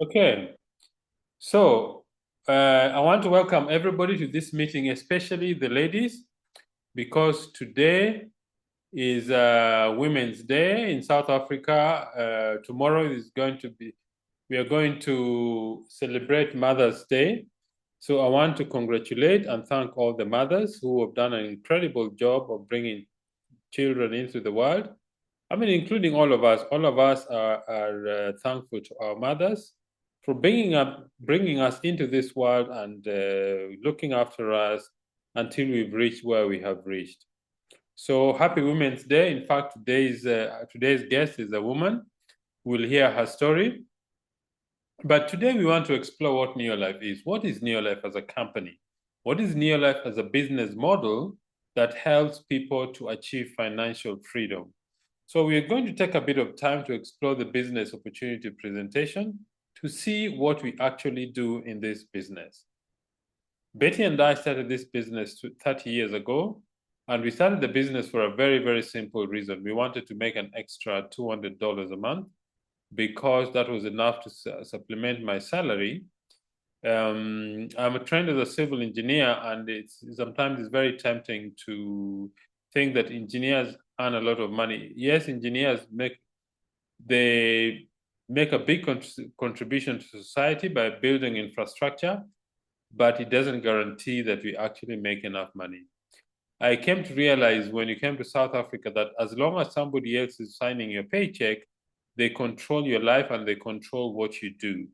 Okay, so I want to welcome everybody to this meeting, especially the ladies, because today is Women's Day in South Africa. Tomorrow is going to be, we are going to celebrate Mother's Day. So I want to congratulate and thank all the mothers who have done an incredible job of bringing children into the world. I mean, including all of us. All of us are thankful to our mothers for bringing us into this world and looking after us until we've reached where we have reached. So happy Women's Day. In fact, today's guest is a woman. We'll hear her story. But today we want to explore what Neolife is. What is Neolife as a company? What is Neolife as a business model that helps people to achieve financial freedom? So we are going to take a bit of time to explore the business opportunity presentation to see what we actually do in this business. Betty and I started this business 30 years ago, and we started the business for a very, very simple reason. We wanted to make an extra $200 a month because that was enough to supplement my salary. I'm trained as a civil engineer, and sometimes it's very tempting to think that engineers earn a lot of money. Yes, engineers make a big contribution to society by building infrastructure, but it doesn't guarantee that we actually make enough money. I came to realize when you came to South Africa that as long as somebody else is signing your paycheck, they control your life and they control what you do.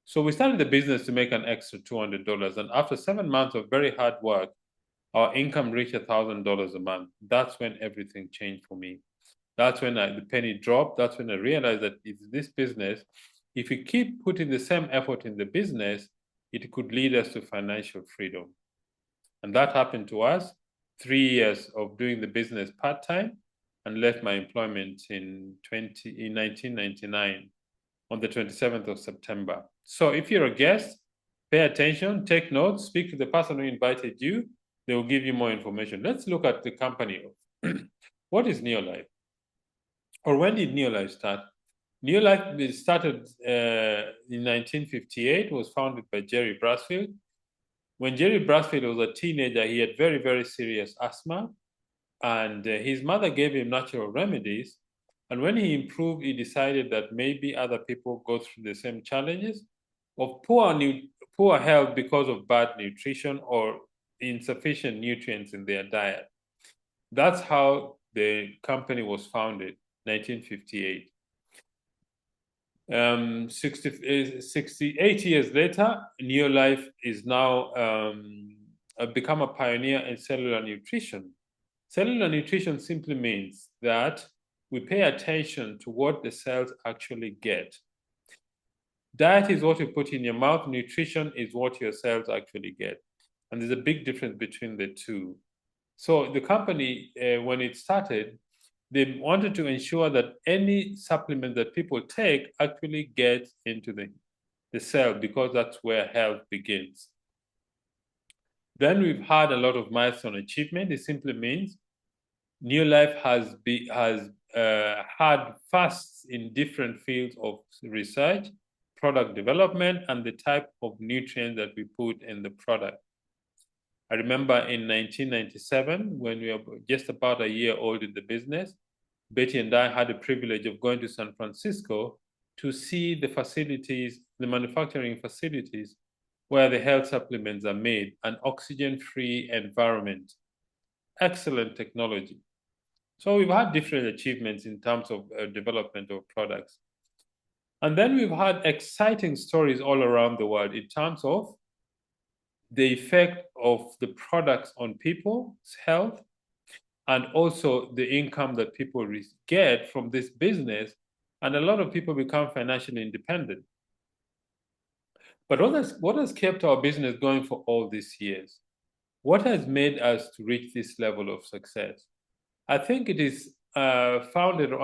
So we started the business to make an extra $200. And after 7 months of very hard work, our income reached $1,000 a month. That's when everything changed for me. That's when the penny dropped. That's when I realized that it's this business, if we keep putting the same effort in the business, it could lead us to financial freedom. And that happened to us. 3 years of doing the business part-time and left my employment in 1999 on the 27th of September. So if you're a guest, pay attention, take notes, speak to the person who invited you. They will give you more information. Let's look at the company. What is Neolife? Or when did Neolife start? Neolife started in 1958, was founded by Jerry Brasfield. When Jerry Brasfield was a teenager, he had very, very serious asthma, and his mother gave him natural remedies. And when he improved, he decided that maybe other people go through the same challenges of poor health because of bad nutrition or insufficient nutrients in their diet. That's how the company was founded, 1958. 68 years later, Neolife is now become a pioneer in cellular nutrition. Cellular nutrition simply means that we pay attention to what the cells actually get. Diet is what you put in your mouth. Nutrition is what your cells actually get. And there's a big difference between the two. So the company, when it started, they wanted to ensure that any supplement that people take actually gets into the cell, because that's where health begins. Then we've had a lot of milestone achievement. It simply means Neolife has had firsts in different fields of research, product development, and the type of nutrients that we put in the product. I remember in 1997, when we were just about a year old in the business, Betty and I had the privilege of going to San Francisco to see the facilities, the manufacturing facilities where the health supplements are made, an oxygen-free environment, excellent technology. So we've had different achievements in terms of development of products. And then we've had exciting stories all around the world in terms of the effect of the products on people's health, and also the income that people get from this business. And a lot of people become financially independent. But what has kept our business going for all these years? What has made us to reach this level of success? I think it is founded or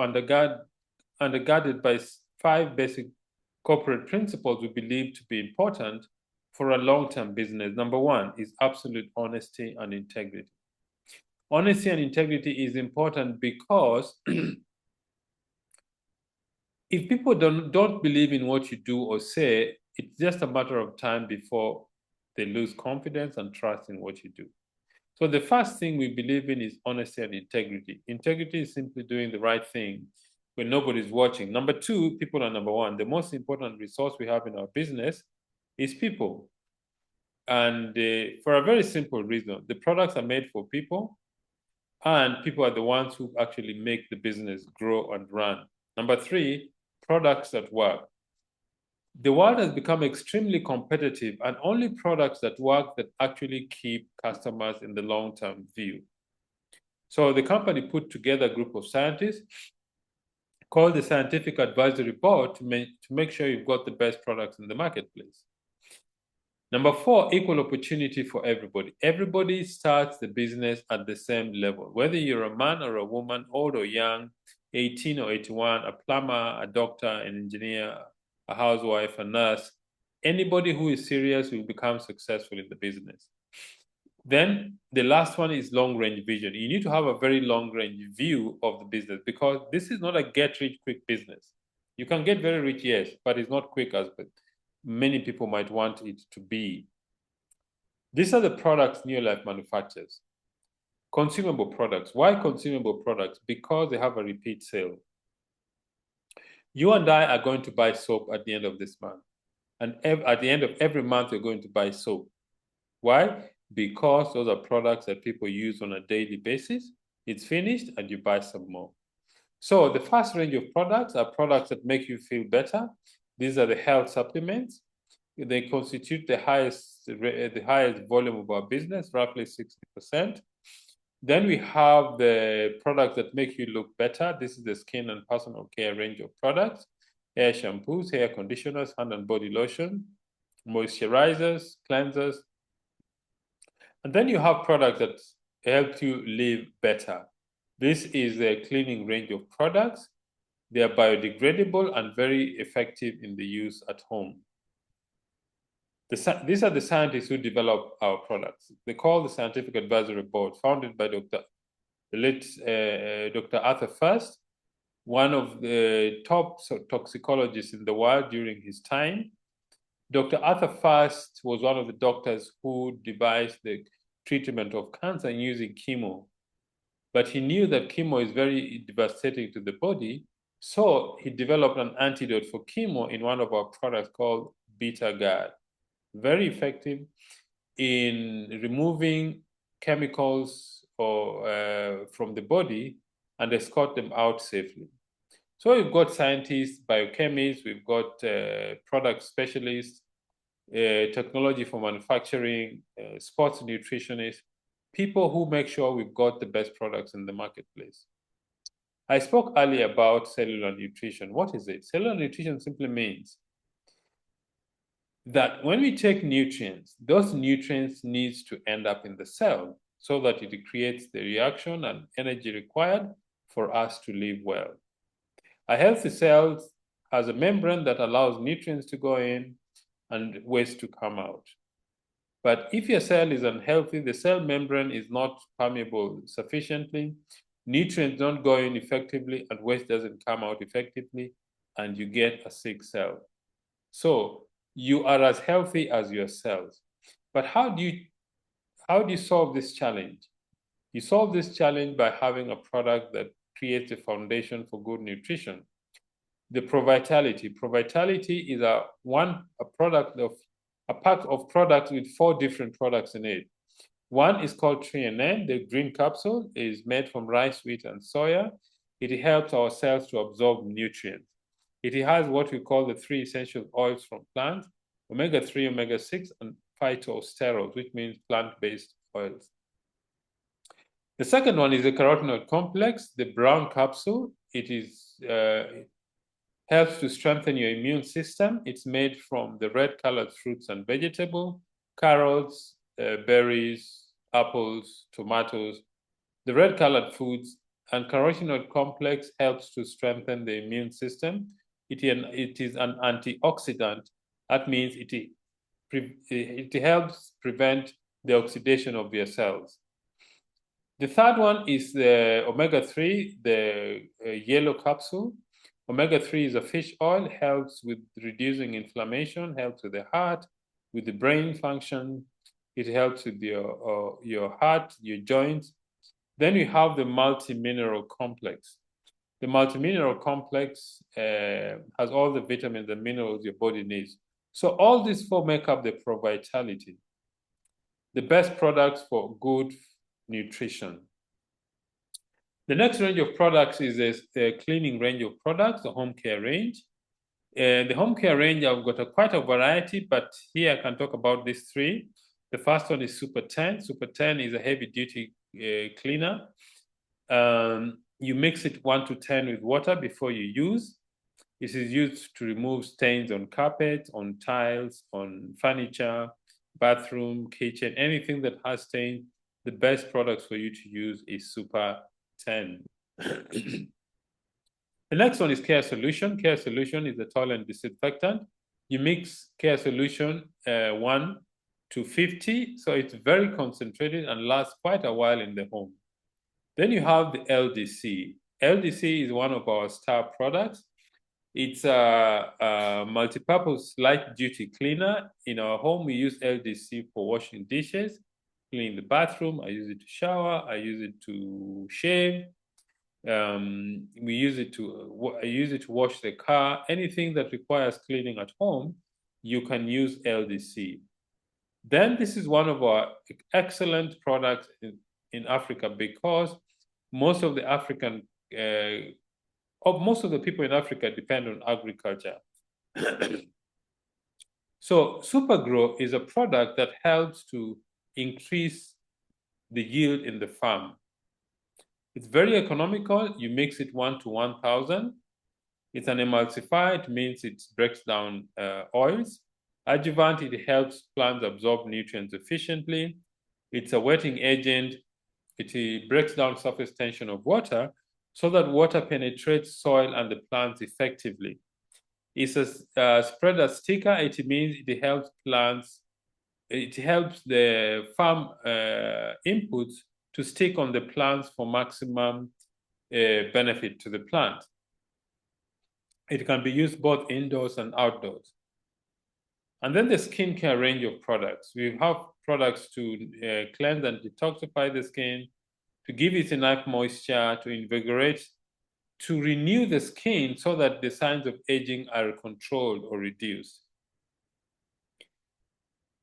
undergirded by 5 basic corporate principles we believe to be important for a long-term business. Number 1 is absolute honesty and integrity. Honesty and integrity is important because if people don't believe in what you do or say, it's just a matter of time before they lose confidence and trust in what you do. So the first thing we believe in is honesty and integrity. Integrity is simply doing the right thing when nobody's watching. Number two, people are number one. The most important resource we have in our business is people. And for a very simple reason, the products are made for people, and people are the ones who actually make the business grow and run. Number three, products that work. The world has become extremely competitive, and only products that work that actually keep customers in the long-term view. So the company put together a group of scientists called the Scientific Advisory Board to make sure you've got the best products in the marketplace. Number four, equal opportunity for everybody. Everybody starts the business at the same level, whether you're a man or a woman, old or young, 18 or 81, a plumber, a doctor, an engineer, a housewife, a nurse. Anybody who is serious will become successful in the business. Then the last one is long-range vision. You need to have a very long-range view of the business, because this is not a get-rich-quick business. You can get very rich, yes, but it's not quick as many people might want it to be. These are the products Neolife manufactures. Consumable products. Why consumable products? Because they have a repeat sale. You and I are going to buy soap at the end of this month. And at the end of every month, you're going to buy soap. Why? Because those are products that people use on a daily basis. It's finished and you buy some more. So the first range of products are products that make you feel better. These are the health supplements. They constitute the highest volume of our business, roughly 60%. Then we have the products that make you look better. This is the skin and personal care range of products: hair shampoos, hair conditioners, hand and body lotion, moisturizers, cleansers. And then you have products that help you live better. This is a cleaning range of products. They are biodegradable and very effective in the use at home. These are the scientists who develop our products. They call the Scientific Advisory Board, founded by Dr. Arthur First, one of the top toxicologists in the world during his time. Dr. Arthur First was one of the doctors who devised the treatment of cancer using chemo. But he knew that chemo is very devastating to the body, so he developed an antidote for chemo in one of our products called Beta Guard. Very effective in removing chemicals from the body and escort them out safely. So we've got scientists, biochemists, we've got product specialists, technology for manufacturing, sports nutritionists, people who make sure we've got the best products in the marketplace. I spoke earlier about cellular nutrition. What is it? Cellular nutrition simply means that when we take nutrients, those nutrients need to end up in the cell so that it creates the reaction and energy required for us to live well. A healthy cell has a membrane that allows nutrients to go in and waste to come out. But if your cell is unhealthy, the cell membrane is not permeable sufficiently, nutrients don't go in effectively, and waste doesn't come out effectively, and you get a sick cell. So you are as healthy as your cells. But how do you solve this challenge? You solve this challenge by having a product that creates a foundation for good nutrition. The ProVitality. ProVitality is a pack of products with 4 different products in it. One is called 3NN. The green capsule is made from rice, wheat, and soya. It helps our cells to absorb nutrients. It has what we call the 3 essential oils from plants: omega-3, omega-6, and phytosterols, which means plant-based oils. The second one is the carotenoid complex, the brown capsule. It helps to strengthen your immune system. It's made from the red-colored fruits and vegetables: carrots, berries, apples, tomatoes, the red-colored foods. And carotenoid complex helps to strengthen the immune system. It is an antioxidant. That means it helps prevent the oxidation of your cells. The third one is the omega-3, the yellow capsule. Omega-3 is a fish oil, helps with reducing inflammation, helps with the heart, with the brain function. It helps with your heart, your joints. Then you have the multi-mineral complex. The multi-mineral complex has all the vitamins and minerals your body needs. So all these four make up the Pro Vitality, the best products for good nutrition. The next range of products is a cleaning range of products, the home care range. The home care range, I've got quite a variety, but here I can talk about these three. The first one is Super 10. Super 10 is a heavy-duty cleaner. You mix it 1 to 10 with water before you use. It is used to remove stains on carpet, on tiles, on furniture, bathroom, kitchen, anything that has stain. The best products for you to use is Super 10. The next one is Care Solution. Care Solution is a toilet disinfectant. You mix Care Solution 1 to 50, so it's very concentrated and lasts quite a while in the home. Then you have the LDC. LDC is one of our star products. It's a multi-purpose light-duty cleaner. In our home, we use LDC for washing dishes, cleaning the bathroom. I use it to shower. I use it to shave. I use it to wash the car. Anything that requires cleaning at home, you can use LDC. Then this is one of our excellent products in Africa, because most of the people in Africa depend on agriculture. So Supergrow is a product that helps to increase the yield in the farm. It's very economical. You mix it 1 to 1,000. It's an emulsifier. It means it breaks down oils. Adjuvant, it helps plants absorb nutrients efficiently. It's a wetting agent. It breaks down surface tension of water so that water penetrates soil and the plants effectively. It's a spreader sticker. It means it helps plants. It helps the farm inputs to stick on the plants for maximum benefit to the plant. It can be used both indoors and outdoors. And then the skincare range of products. We have products to cleanse and detoxify the skin, to give it enough moisture, to invigorate, to renew the skin so that the signs of aging are controlled or reduced.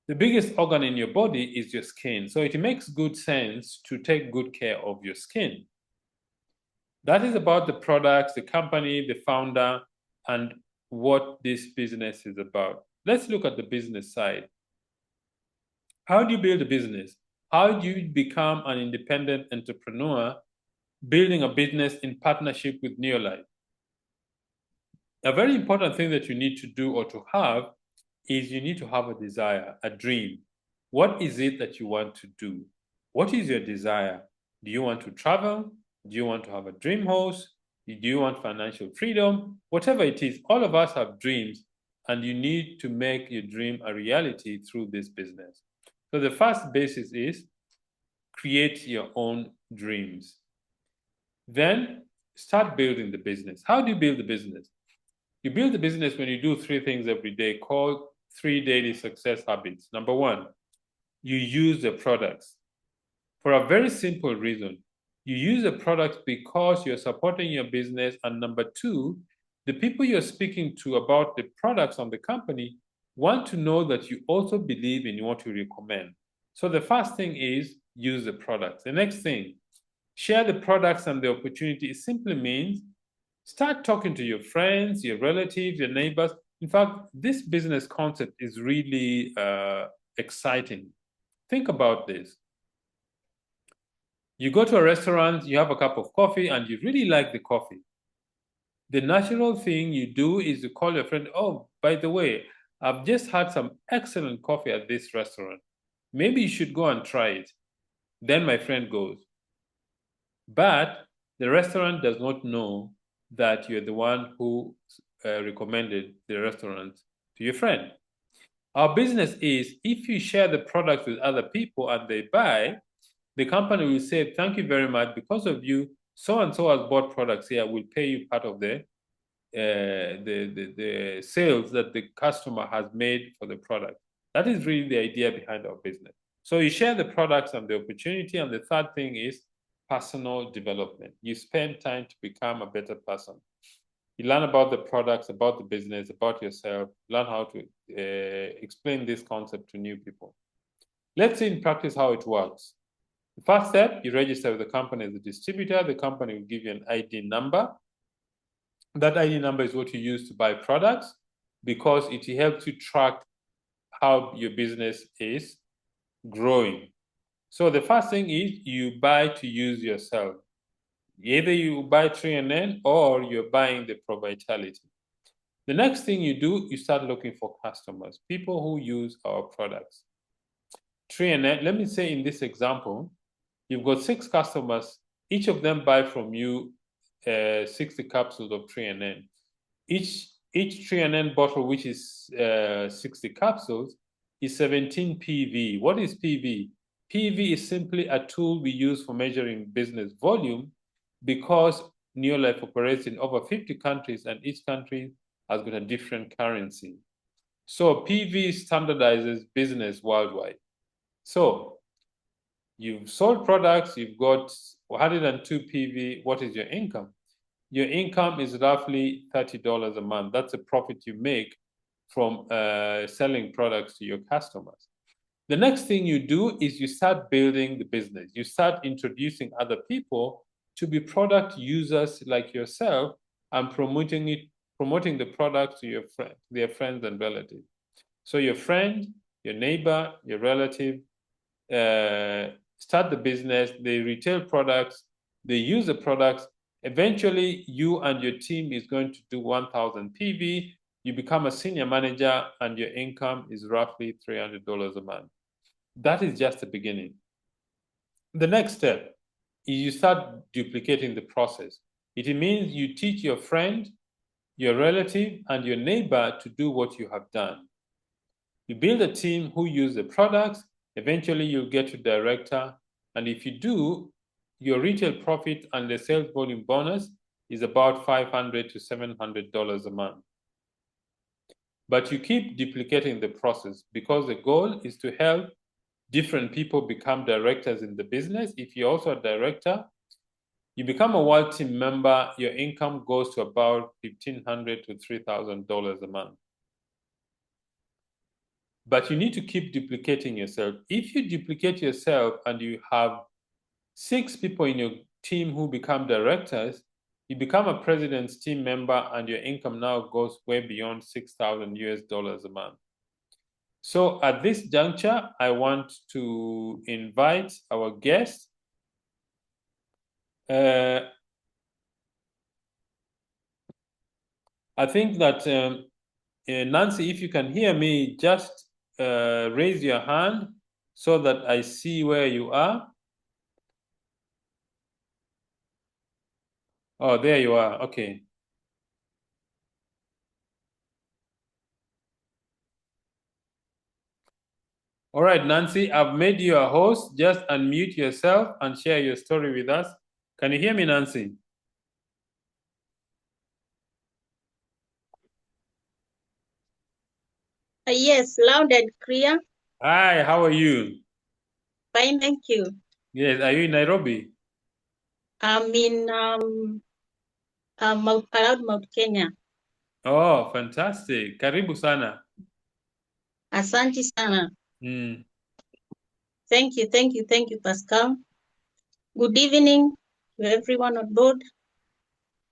The biggest organ in your body is your skin, so it makes good sense to take good care of your skin. That is about the products, the company, the founder, and what this business is about. Let's look at the business side. How do you build a business? How do you become an independent entrepreneur building a business in partnership with Neolife? A very important thing that you need to do or to have is you need to have a desire, a dream. What is it that you want to do? What is your desire? Do you want to travel? Do you want to have a dream house? Do you want financial freedom? Whatever it is, all of us have dreams, and you need to make your dream a reality through this business. So the first basis is create your own dreams. Then start building the business. How do you build the business? You build the business when you do 3 things every day called 3 daily success habits. Number 1, you use the products. For a very simple reason. You use the products because you're supporting your business. And number 2, the people you're speaking to about the products on the company want to know that you also believe in what you recommend. So the first thing is use the products. The next thing, share the products and the opportunity. It simply means start talking to your friends, your relatives, your neighbors. In fact, this business concept is really exciting. Think about this. You go to a restaurant, you have a cup of coffee, and you really like the coffee. The natural thing you do is to call your friend, oh, by the way, I've just had some excellent coffee at this restaurant. Maybe you should go and try it. Then my friend goes. But the restaurant does not know that you're the one who recommended the restaurant to your friend. Our business is, if you share the products with other people and they buy, the company will say, thank you very much. Because of you, so-and-so has bought products here. We'll pay you part of the the sales that the customer has made for the product. That is really the idea behind our business. So you share the products and the opportunity. And the third thing is personal development. You spend time to become a better person. You learn about the products, about the business, about yourself, learn how to explain this concept to new people. Let's see in practice how it works. The first step, you register with the company as a distributor. The company will give you an ID number. That ID number is what you use to buy products because it helps you track how your business is growing. So the first thing is you buy to use yourself. Either you buy 3NN or you're buying the Pro Vitality. The next thing you do, you start looking for customers, people who use our products. 3NN, let me say in this example, you've got 6 customers, each of them buy from you 60 capsules of 3NN. Each 3NN bottle, which is 60 capsules, is 17 PV. What is PV? PV is simply a tool we use for measuring business volume because Neolife operates in over 50 countries and each country has got a different currency. So PV standardizes business worldwide. So you've sold products, you've got 102 PV. What is your income? Your income is roughly $30 a month. That's a profit you make from selling products to your customers. The next thing you do is you start building the business. You start introducing other people to be product users like yourself and promoting the product to their friends and relatives. So your friend, your neighbor, your relative start the business, they retail products, they use the products. Eventually, you and your team is going to do 1,000 PV. You become a senior manager and your income is roughly $300 a month. That is just the beginning. The next step is you start duplicating the process. It means you teach your friend, your relative, and your neighbor to do what you have done. You build a team who use the products. Eventually, you'll get to director. And if you do, your retail profit and the sales volume bonus is about $500 to $700 a month. But you keep duplicating the process because the goal is to help different people become directors in the business. If you're also a director, you become a world team member, your income goes to about $1,500 to $3,000 a month. But you need to keep duplicating yourself. If you duplicate yourself and you have 6 people in your team who become directors, you become a president's team member and your income now goes way beyond $6,000 a month. So at this juncture, I want to invite our guest. I think that Nancy, if you can hear me, just raise your hand so that I see where you are. Oh, there you are. Okay. All right, Nancy, I've made you a host. Just unmute yourself and share your story with us. Can you hear me, Nancy? Yes, loud and clear. Hi, how are you? Fine, thank you. Yes, are you in Nairobi? I'm in Mount Kenya. Oh, fantastic. Karibu sana. Asante sana. Thank you, Pascal. Good evening to everyone on board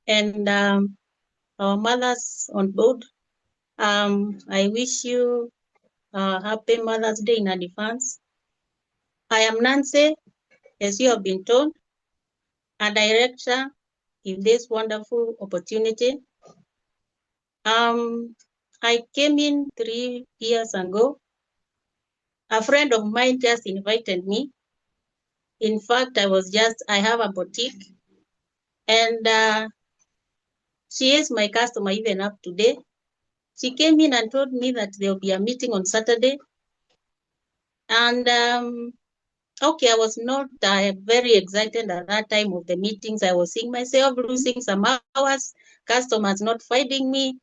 and our mothers on board. I wish you a happy Mother's Day in advance. I am Nancy, as you have been told, a director in this wonderful opportunity. I came in 3 years ago. A friend of mine just invited me. In fact, I have a boutique and she is my customer even up today. She came in and told me that there will be a meeting on Saturday. And Okay, I was not very excited at that time of the meetings. I was seeing myself losing some hours, customers not finding me.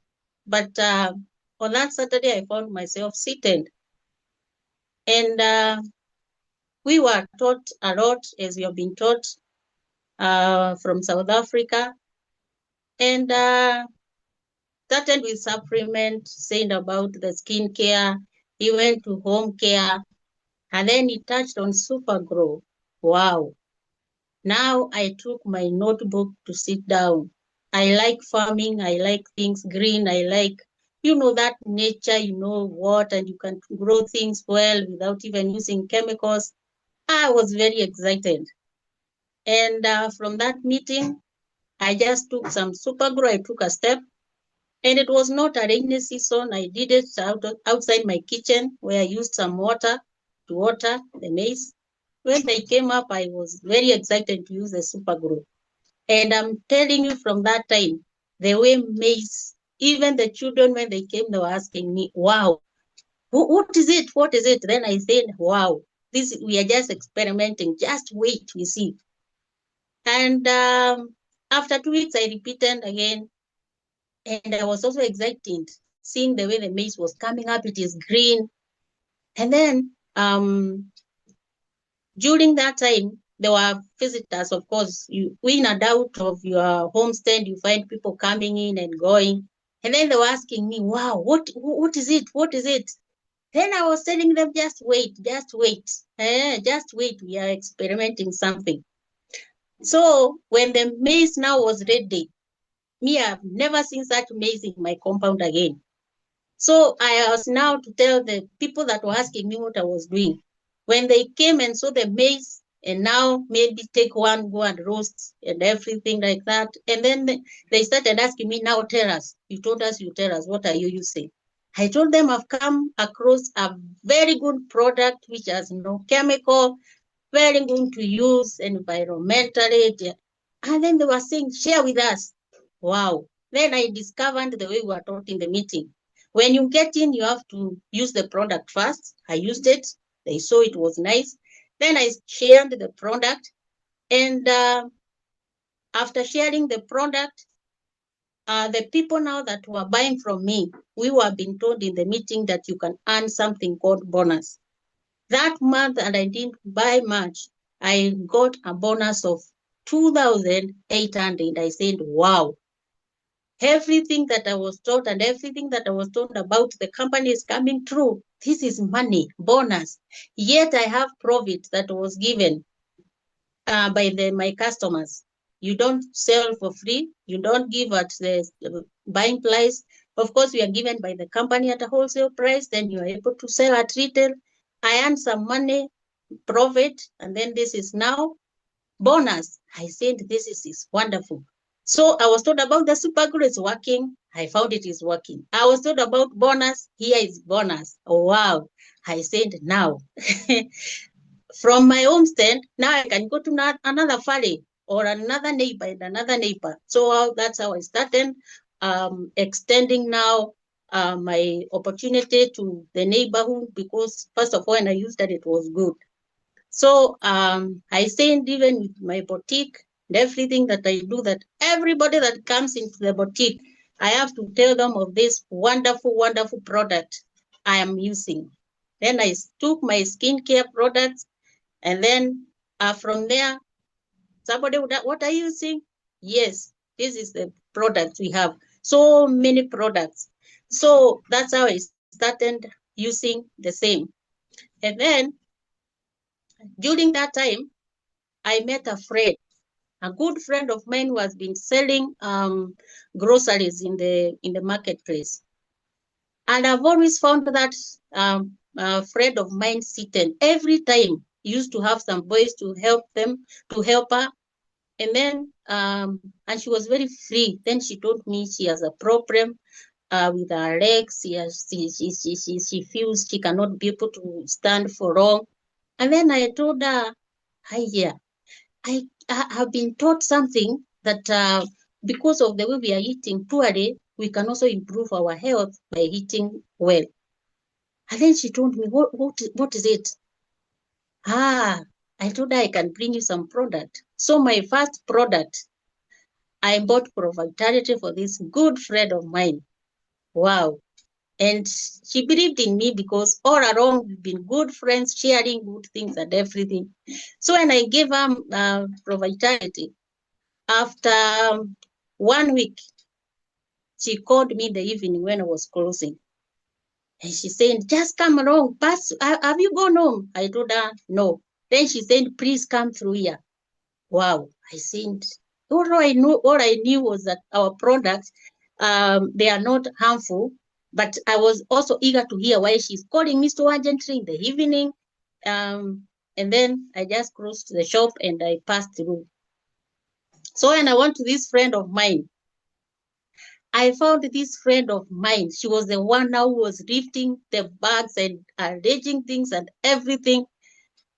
But on that Saturday, I found myself seated. And we were taught a lot, as we have been taught from South Africa. And started with supplement, saying about the skincare. He went to home care. And then he touched on Super Grow. Wow. Now I took my notebook to sit down. I like farming. I like things green. I like, that nature, what, and you can grow things well without even using chemicals. I was very excited. And from that meeting, I just took some super grow. I took a step, and it was not a rainy season. I did it outside my kitchen where I used some water to water the maize. When they came up, I was very excited to use the super grow. And I'm telling you, from that time, the way maize, even the children, when they came, they were asking me, wow, what is it? What is it? Then I said, wow, we are just experimenting. Just wait, we see. And after 2 weeks, I repeated again. And I was also excited seeing the way the maize was coming up. It is green. And then during that time, there were visitors, of course. In and out of your homestead, you find people coming in and going. And then they were asking me, wow, what is it? What is it? Then I was telling them, just wait, just wait. Just wait, we are experimenting something. So when the maize now was ready, me, I've never seen such maize in my compound again. So I was now to tell the people that were asking me what I was doing. When they came and saw the maize, and now maybe take one, go and roast and everything like that. And then they started asking me, now tell us, you told us, you tell us, what are you using? I told them I've come across a very good product which has no chemical, very good to use environmentally. And then they were saying, share with us. Wow. Then I discovered the way we were taught in the meeting. When you get in, you have to use the product first. I used it. They saw it was nice. Then I shared the product. And after sharing the product, the people now that were buying from me, we were being told in the meeting that you can earn something called bonus. That month, and I didn't buy much, I got a bonus of 2,800. I said, wow, everything that I was taught and everything that I was told about the company is coming true. This is money, bonus. Yet I have profit that was given by my customers. You don't sell for free. You don't give at the buying price. Of course, we are given by the company at a wholesale price. Then you are able to sell at retail. I earn some money, profit, and then this is now bonus. I said, this is wonderful. So I was told about the super glue is working. I found it is working. I was told about bonus. Here is bonus. Oh, wow. I said, now, from my homestead, now I can go to another valley or another neighbor and another neighbor. So that's how I started extending now my opportunity to the neighborhood, because first of all, when I used that, it was good. So I said, even with my boutique and everything that I do, that everybody that comes into the boutique, I have to tell them of this wonderful, wonderful product I am using. Then I took my skincare products, and then from there, somebody would ask, what are you using? Yes, this is the product we have. So many products. So that's how I started using the same. And then during that time, I met a good friend of mine who has been selling groceries in the marketplace. And I've always found that friend of mine sitting every time used to have some boys to help her. And then, and she was very free. Then she told me she has a problem with her legs. She feels she cannot be able to stand for long. And then I told her, hi, yeah, I have been taught something that because of the way we are eating poorly, we can also improve our health by eating well. And then she told me, what is it? Ah, I told her I can bring you some product. So my first product, I bought for vitality for this good friend of mine. Wow. And she believed in me because all along we've been good friends, sharing good things and everything. So when I gave her vitality, after 1 week, she called me in the evening when I was closing. And she said, just come along. Pass. Have you gone home? I told her, no. Then she said, please come through here. Wow. I said, all I knew was that our products, they are not harmful. But I was also eager to hear why she's calling me so urgently in the evening. And then I just closed the shop and I passed through. So when I went to this friend of mine, I found this friend of mine. She was the one now who was lifting the bags and arranging things and everything.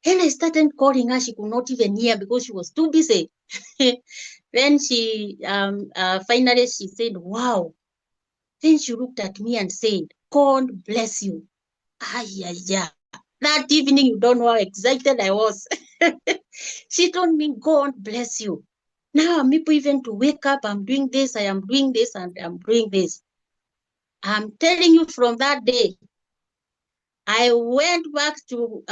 And I started calling her. She could not even hear because she was too busy. Then she finally she said, wow. Then she looked at me and said, God bless you. Yeah. That evening, you don't know how excited I was. She told me, God bless you. Now I'm able even to wake up. I'm doing this, I am doing this, and I'm doing this. I'm telling you, from that day, I went back to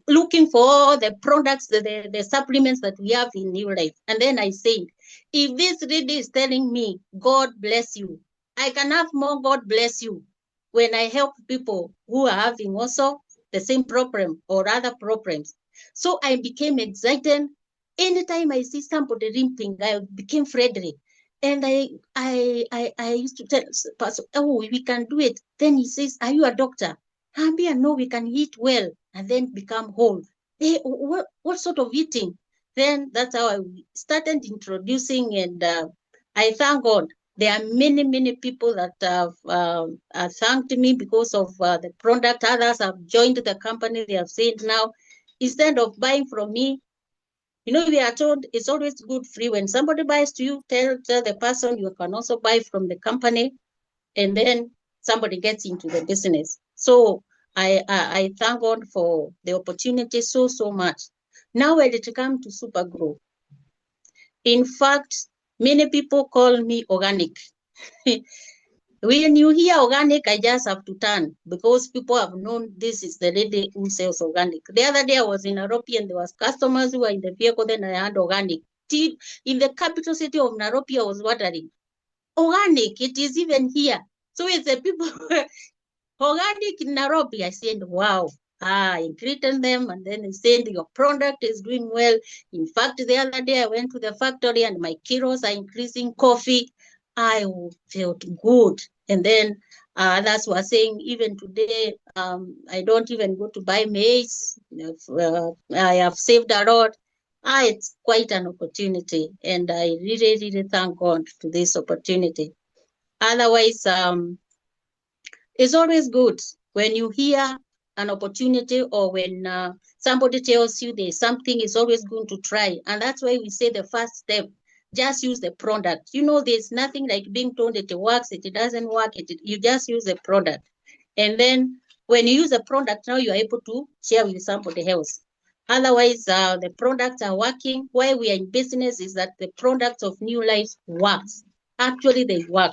looking for all the products, the supplements that we have in Neolife. And then I said, if this lady is telling me, God bless you, I can have more God bless you when I help people who are having also the same problem or other problems. So I became excited. Anytime I see somebody limping, I became Frederick. And I used to tell Pastor, oh, we can do it. Then he says, are you a doctor? Ambia, no, we can eat well and then become whole. Hey, what sort of eating? Then that's how I started introducing, and I thank God. There are many, many people that have thanked me because of the product. Others have joined the company. They have said now, instead of buying from me, we are told it's always good free. When somebody buys to you, tell the person you can also buy from the company, and then somebody gets into the business. So I thank God for the opportunity so much. Now when it comes to Super Grow, in fact, many people call me organic. When you hear organic, I just have to turn because people have known this is the lady who sells organic. The other day I was in Nairobi and there was customers who were in the vehicle, then I had organic. In the capital city of Nairobi, I was wondering, organic, it is even here. So it's the people organic in Nairobi. I said, wow. I greeted them and then they said, your product is doing well. In fact, the other day I went to the factory and my kilos are increasing coffee. I felt good. And then others were saying, even today, I don't even go to buy maize. I have saved a lot. It's quite an opportunity. And I really, really thank God for this opportunity. Otherwise, it's always good when you hear an opportunity or when somebody tells you there's something, it's always good to try. And that's why we say the first step, just use the product. There's nothing like being told that it works, it doesn't work, you just use the product. And then when you use the product, now you're able to share with somebody else. Otherwise, the products are working. Why we are in business is that the products of Neolife works. Actually, they work.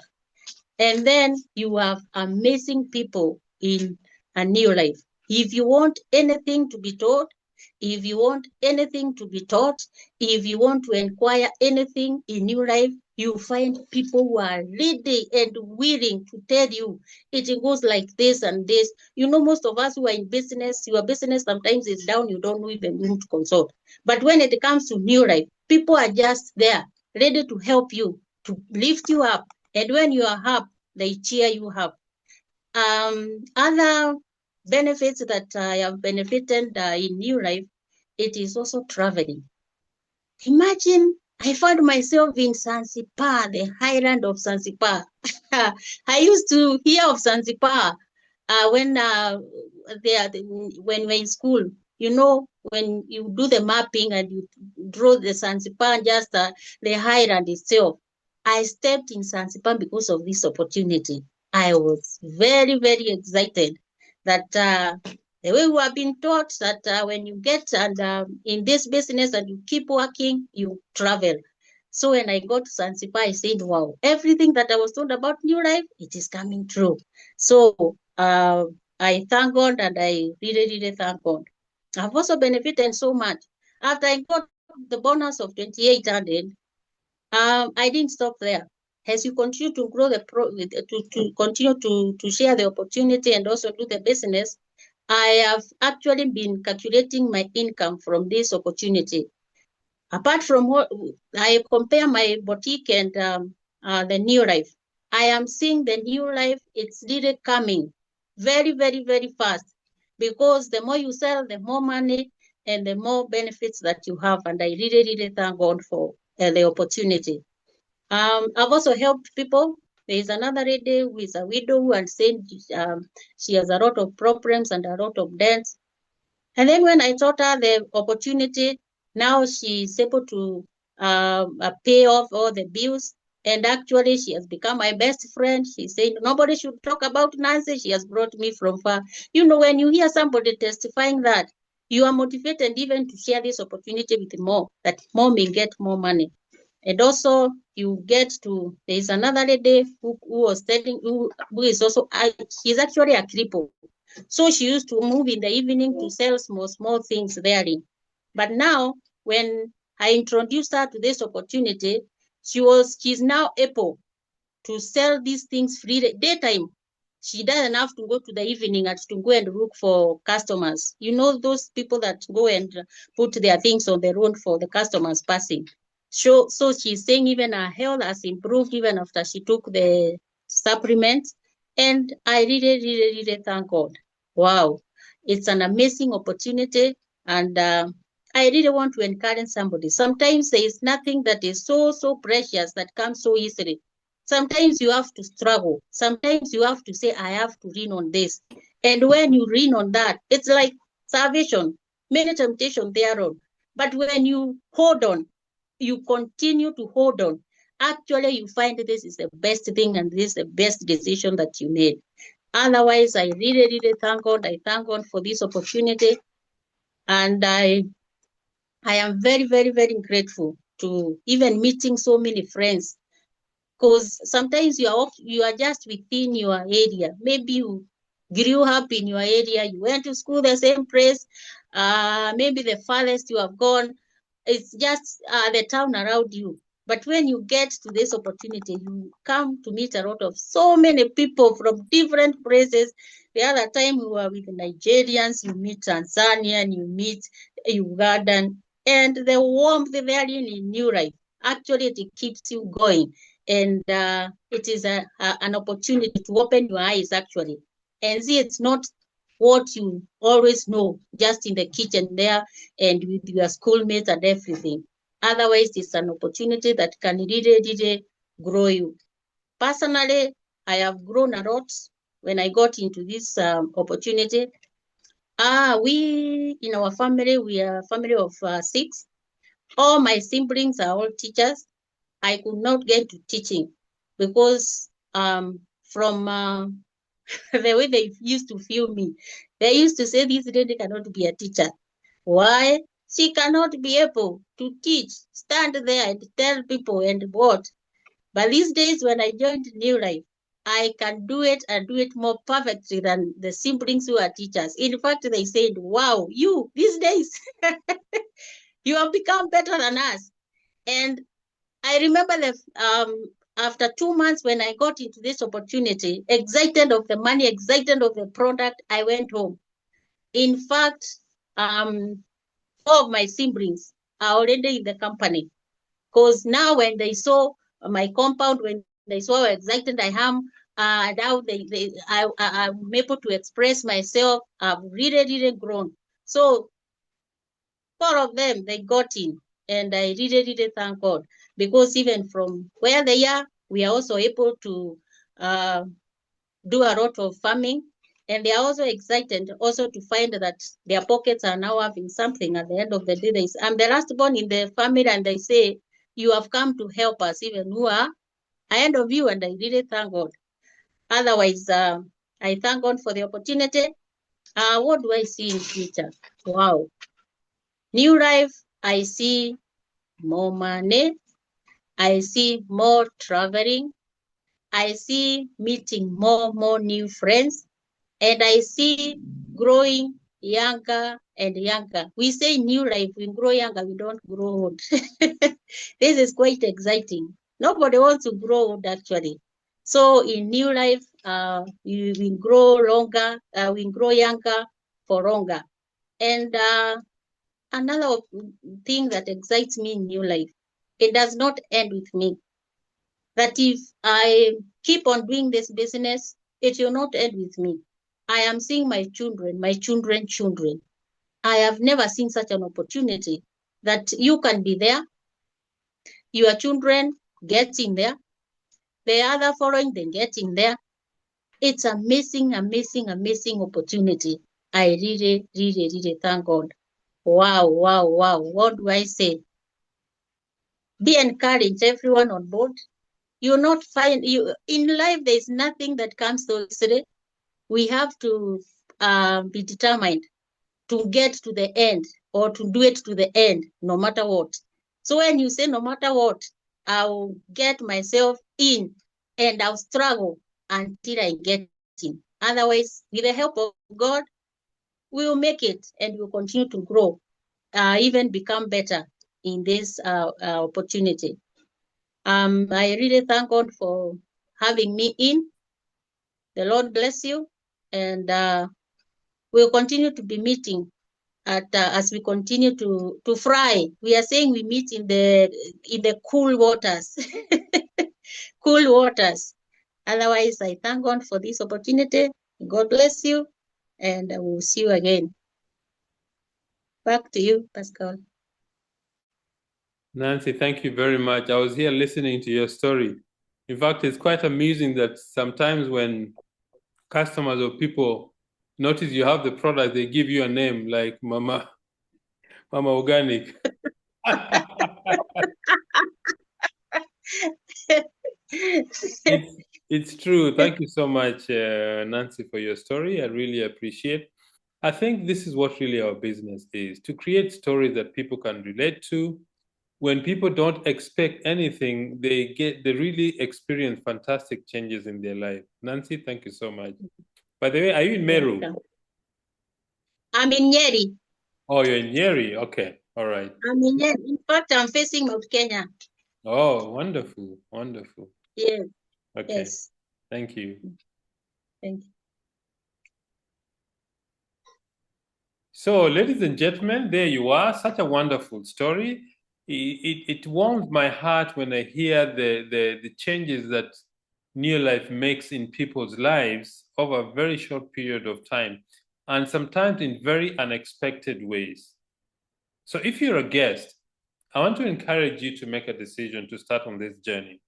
And then you have amazing people in a Neolife. If you want anything to be taught, if you want anything to be taught, if you want to inquire anything in Neolife, you find people who are ready and willing to tell you it goes like this and this. Most of us who are in business, your business sometimes is down, you don't even need to consult. But when it comes to Neolife, people are just there, ready to help you, to lift you up. And when you are up, they cheer you up. Other benefits that I have benefited in Neolife, it is also traveling. Imagine I found myself in Zanzibar, the highland of Zanzibar. I used to hear of Zanzibar when we're in school. When you do the mapping and you draw the Zanzibar, just the highland itself. I stepped in Zanzibar because of this opportunity. I was very, very excited that The way we have been taught that when you get and in this business and you keep working, you travel. So when I got to Zanzibar, I said, wow, everything that I was told about Neolife, it is coming true. So I thank God, and I really, really thank God. I've also benefited so much. After I got the bonus of 2,800, I didn't stop there. As you continue to grow to continue to share the opportunity and also do the business, I have actually been calculating my income from this opportunity. Apart from what I compare my boutique and the Neolife, I am seeing the Neolife, it's really coming very, very, very fast, because the more you sell, the more money and the more benefits that you have. And I really, really thank God for the opportunity. I've also helped people. There is another lady who is a widow and saying she has a lot of problems and a lot of debts. And then when I taught her the opportunity, now she's able to pay off all the bills. And actually, she has become my best friend. She's saying nobody should talk about Nancy. She has brought me from far. You know, when you hear somebody testifying that, you are motivated even to share this opportunity with more, that more may get more money. And also, you get to, there is another lady who was telling, who is also, she's actually a cripple. So she used to move in the evening to sell small things therein. But now, when I introduced her to this opportunity, she's now able to sell these things freely daytime. She doesn't have to go to the evening and to go and look for customers. You know, those people that go and put their things on the road for the customers passing. So she's saying even her health has improved even after she took the supplements. And I really, really, really thank God. Wow. It's an amazing opportunity. And I really want to encourage somebody. Sometimes there is nothing that is so precious that comes so easily. Sometimes you have to struggle. Sometimes you have to say, I have to lean on this. And when you lean on that, it's like salvation, many temptations thereon. But when you hold on, you continue to hold on, actually you find this is the best thing and this is the best decision that you made. Otherwise, I really, really thank God. I thank God for this opportunity. And I am very, very, very grateful to even meeting so many friends, because sometimes you are just within your area. Maybe you grew up in your area, you went to school the same place, maybe the farthest you have gone, it's just the town around you. But when you get to this opportunity, you come to meet a lot of so many people from different places. The other time we were with Nigerians, you meet Tanzanian, you meet Ugandan, and the warmth there in New Life, actually it keeps you going. And it is an opportunity to open your eyes actually and see it's not what you always know just in the kitchen there and with your schoolmates and everything. Otherwise, it's an opportunity that can really, really grow you. Personally, I have grown a lot when I got into this opportunity. We, in our family, we are a family of 6. All my siblings are all teachers. I could not get to teaching because from the way they used to feel me, they used to say this lady cannot be a teacher. Why? She cannot be able to teach, stand there and tell people and what. But these days when I joined New Life, I can do it and do it more perfectly than the siblings who are teachers. In fact, they said, wow, you, these days, you have become better than us. And I remember after 2 months when I got into this opportunity, excited of the money, excited of the product, I went home. In fact, 4 of my siblings are already in the company, because now when they saw my compound, when they saw how excited I am, now I'm able to express myself. I've really, really grown. So 4 of them, they got in. And I really, really thank God. Because even from where they are, we are also able to do a lot of farming. And they are also excited also to find that their pockets are now having something at the end of the day. I'm the last born in the family, and they say, you have come to help us, even who are ahead of you, and I really thank God. Otherwise, I thank God for the opportunity. What do I see in future? Wow. New life, I see more money. I see more traveling. I see meeting more new friends. And I see growing younger and younger. We say new life, we grow younger, we don't grow old. This is quite exciting. Nobody wants to grow old actually. So in new life, we grow longer, we grow younger for longer. And another thing that excites me in new life, it does not end with me. That if I keep on doing this business, it will not end with me. I am seeing my children, children. I have never seen such an opportunity that you can be there, your children getting there, the other following, then getting there. It's amazing opportunity. I really thank God. Wow. What do I say? Be encouraged, everyone on board. You'll not find you in life. There's nothing that comes so easily. We have to be determined to get to the end or to do it to the end, no matter what. So when you say no matter what, I'll get myself in and I'll struggle until I get in. Otherwise, with the help of God, we will make it and we'll continue to grow, even become better in this opportunity. I really thank God for having me in. The Lord bless you. And we'll continue to be meeting at as we continue to fry. We are saying we meet in the cool waters. Cool waters. Otherwise, I thank God for this opportunity. God bless you. And I will see you again. Back to you, Pascal. Nancy, thank you very much. I was here listening to your story. In fact, it's quite amusing that sometimes when customers or people notice you have the product, they give you a name like Mama Organic. It's true. Thank you so much, Nancy, for your story. I really appreciate. I think this is what really our business is, to create stories that people can relate to. When people don't expect anything, they really experience fantastic changes in their life. Nancy, thank you so much. By the way, are you in Meru? I'm in Nyeri. Oh, you're in Nyeri. Okay. All right. I'm in Nyeri. In fact, I'm facing Mount Kenya. Oh, wonderful. Wonderful. Yes. Okay. Yes. Thank you. Thank you. So, ladies and gentlemen, there you are. Such a wonderful story. It warms my heart when I hear the changes that Neolife makes in people's lives over a very short period of time, and sometimes in very unexpected ways. So if you're a guest, I want to encourage you to make a decision to start on this journey.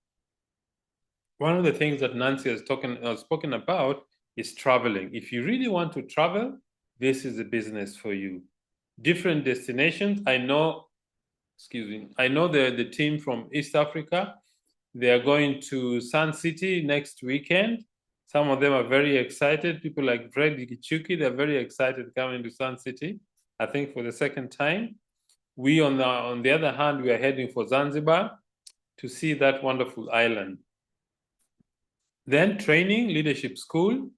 One of the things that Nancy has spoken about is traveling. If you really want to travel, this is a business for you. Different destinations. I know the team from East Africa. They are going to Sun City next weekend. Some of them are very excited. People like Fred Gichuki, they're very excited coming to Sun City, I think for the second time. We, on the other hand, we are heading for Zanzibar to see that wonderful island. Then training, leadership school.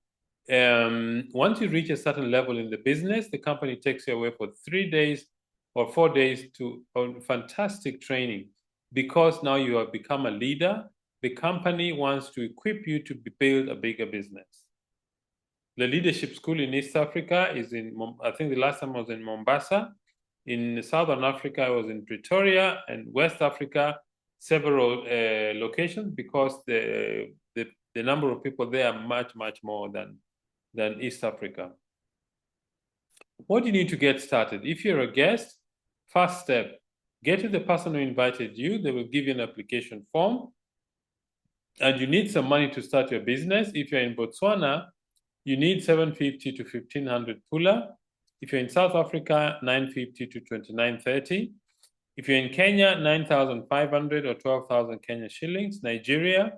Once you reach a certain level in the business, the company takes you away for 3 days or 4 days to fantastic training. Because now you have become a leader, the company wants to equip you to build a bigger business. The leadership school in East Africa is I think the last time I was in Mombasa. In Southern Africa, I was in Pretoria, and West Africa, several locations, because the number of people there are much more than East Africa. What do you need to get started? If you're a guest, first step, get to the person who invited you. They will give you an application form. And you need some money to start your business. If you're in Botswana, you need 750 to 1500 pula. If you're in South Africa, 950 to 2930. If you're in Kenya, 9,500 or 12,000 Kenya shillings. Nigeria,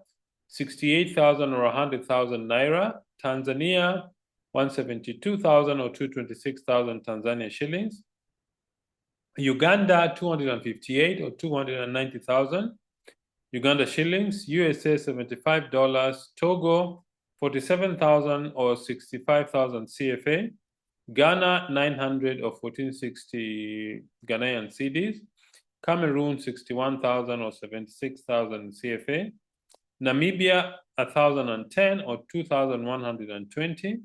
68,000 or 100,000 naira. Tanzania, 172,000 or 226,000 Tanzania shillings. Uganda, 258 or 290,000 Uganda shillings. USA, $75. Togo, 47,000 or 65,000 CFA. Ghana, 900 or 1460 Ghanaian cedis. Cameroon, 61,000 or 76,000 CFA. Namibia, 1,010 or 2,120.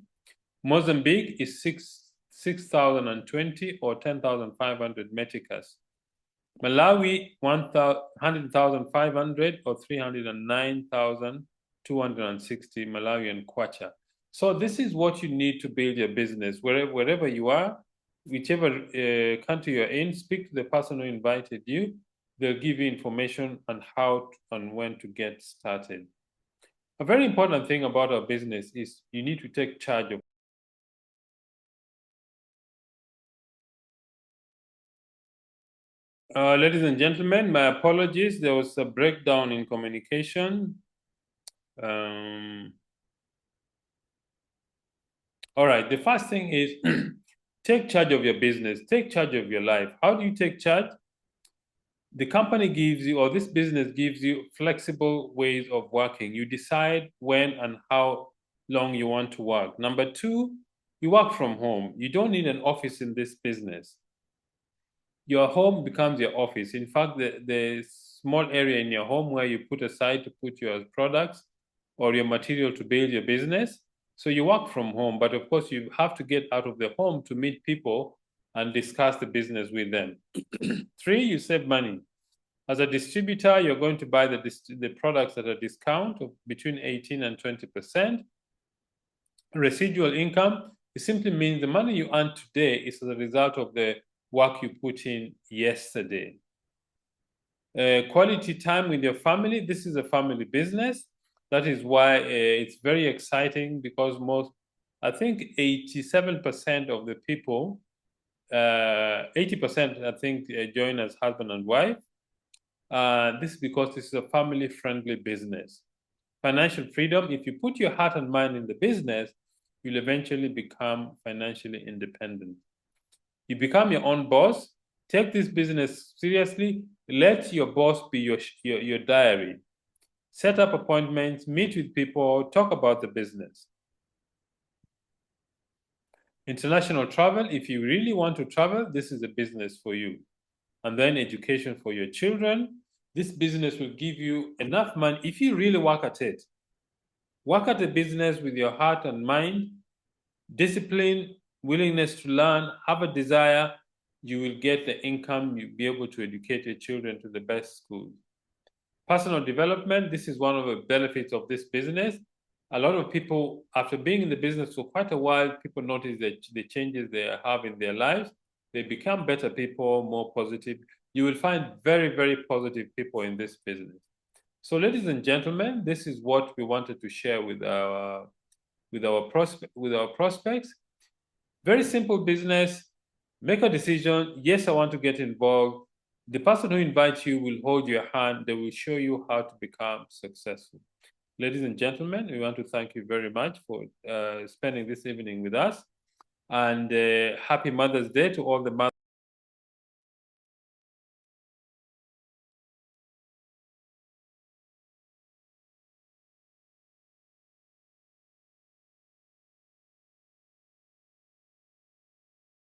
Mozambique is 6,020 or 10,500 meticas. Malawi, 100,500 or 309,260 Malawian kwacha. So this is what you need to build your business. Wherever you are, whichever country you're in, speak to the person who invited you. They'll give you information on how and when to get started. A very important thing about our business is you need to take charge of. Ladies and gentlemen, my apologies. There was a breakdown in communication. All right, the first thing is take charge of your business, take charge of your life. How do you take charge? The company gives you, or this business gives you, flexible ways of working. You decide when and how long you want to work. Number two, you work from home. You don't need an office in this business. Your home becomes your office. In fact, the small area in your home where you put aside to put your products or your material to build your business. So you work from home, but of course you have to get out of the home to meet people and discuss the business with them. Three, you save money. As a distributor, you're going to buy the products at a discount of between 18 and 20%. Residual income, it simply means the money you earn today is as a result of the work you put in yesterday. Quality time with your family. This is a family business. That is why it's very exciting, because I think 87% of the people, 80% I think join as husband and wife. This is because this is a family-friendly business. Financial freedom, if you put your heart and mind in the business, you'll eventually become financially independent. You become your own boss. Take this business seriously. Let your boss be your diary. Set up appointments, meet with people, talk about the business. International travel, if you really want to travel, this is a business for you. And then education for your children. This business will give you enough money if you really work at it. Work at the business with your heart and mind, discipline, willingness to learn, have a desire, you will get the income, you'll be able to educate your children to the best schools. Personal development, this is one of the benefits of this business. A lot of people, after being in the business for quite a while, people notice that the changes they have in their lives. They become better people, more positive. You will find very, very positive people in this business. So, ladies and gentlemen, this is what we wanted to share with our prospects. Very simple business. Make a decision. Yes, I want to get involved. The person who invites you will hold your hand. They will show you how to become successful. Ladies and gentlemen, we want to thank you very much for spending this evening with us. And happy Mother's Day to all the mothers.